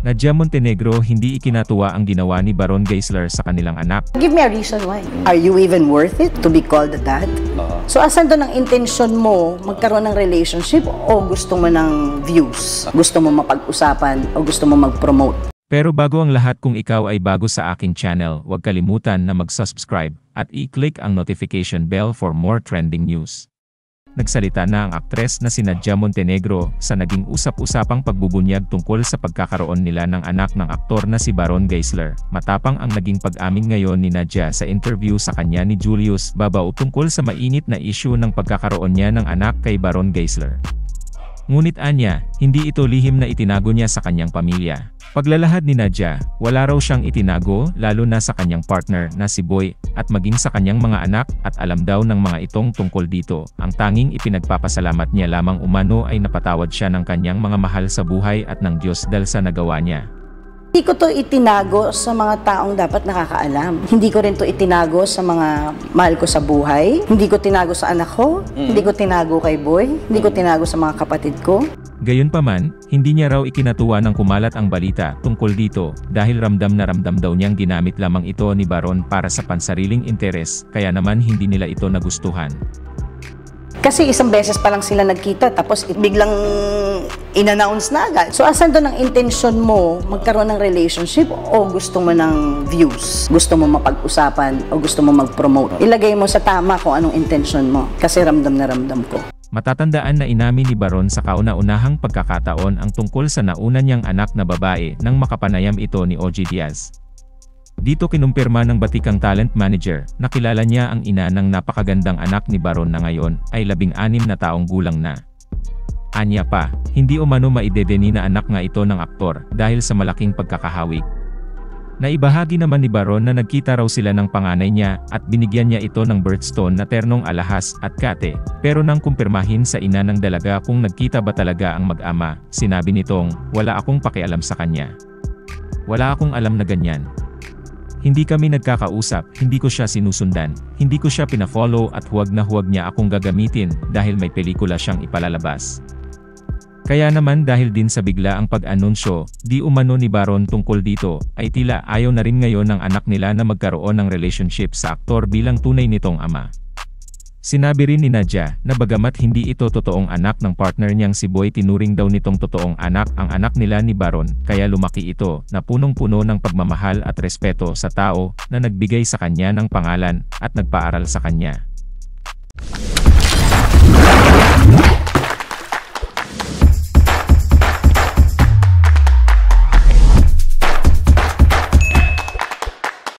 Nadia Montenegro, hindi ikinatuwa ang ginawa ni Baron Geisler sa kanilang anak. Give me a reason why. Are you even worth it to be called a dad? So asan doon ang intention mo magkaroon ng relationship o gusto mo ng views? Gusto mo mapag-usapan o gusto mo mag-promote? Pero bago ang lahat, kung ikaw ay bago sa aking channel, huwag kalimutan na mag-subscribe at i-click ang notification bell for more trending news. Nagsalita na ang aktres na si Nadia Montenegro sa naging usap-usapang pagbubunyag tungkol sa pagkakaroon nila ng anak ng aktor na si Baron Geisler. Matapang ang naging pag-amin ngayon ni Nadia sa interview sa kanya ni Julius Babao tungkol sa mainit na issue ng pagkakaroon niya ng anak kay Baron Geisler. Ngunit anya, hindi ito lihim na itinago niya sa kanyang pamilya. Paglalahad ni Nadia, wala raw siyang itinago lalo na sa kanyang partner na si Boy at maging sa kanyang mga anak at alam daw ng mga itong tungkol dito. Ang tanging ipinagpapasalamat niya lamang umano ay napatawad siya ng kanyang mga mahal sa buhay at ng Diyos dahil sa nagawa niya. Hindi ko to itinago sa mga taong dapat nakakaalam. Hindi ko rin to itinago sa mga mahal ko sa buhay. Hindi ko tinago sa anak ko. Hindi ko tinago kay Boy. Hindi ko tinago sa mga kapatid ko. Gayunpaman, hindi niya raw ikinatuwa ng kumalat ang balita tungkol dito dahil ramdam na ramdam daw niyang ginamit lamang ito ni Baron para sa pansariling interes, kaya naman hindi nila ito nagustuhan. Kasi isang beses pa lang sila nagkita tapos biglang in-announce na agad. So asan doon ang intention mo magkaroon ng relationship o gusto mo ng views? Gusto mo mapag-usapan o gusto mo mag-promote? Ilagay mo sa tama kung anong intention mo kasi ramdam na ramdam ko. Matatandaan na inamin ni Baron sa kauna-unahang pagkakataon ang tungkol sa nauna niyang anak na babae nang makapanayam ito ni OG Diaz. Dito kinumpirma ng batikang talent manager na kilala niya ang ina ng napakagandang anak ni Baron na ngayon ay 16 na taong gulang na. Anya pa, hindi umano maidedeni na anak nga ito ng aktor dahil sa malaking pagkakahawig. Naibahagi naman ni Baron na nagkita raw sila ng panganay niya at binigyan niya ito ng birthstone na ternong alahas at kate, pero nang kumpirmahin sa ina ng dalaga kung nagkita ba talaga ang mag-ama, sinabi nitong, "Wala akong pakialam sa kanya. Wala akong alam na ganyan. Hindi kami nagkakausap, hindi ko siya sinusundan, hindi ko siya pina-follow at huwag na huwag niya akong gagamitin dahil may pelikula siyang ipalalabas." Kaya naman dahil din sa bigla ang pag-anunsyo, di umano ni Baron tungkol dito, ay tila ayaw na rin ngayon ng anak nila na magkaroon ng relationship sa aktor bilang tunay nitong ama. Sinabi rin ni Nadia na bagamat hindi ito totoong anak ng partner niyang si Boy, tinuring daw nitong totoong anak ang anak nila ni Baron, kaya lumaki ito na punong-puno ng pagmamahal at respeto sa tao na nagbigay sa kanya ng pangalan at nagpaaral sa kanya.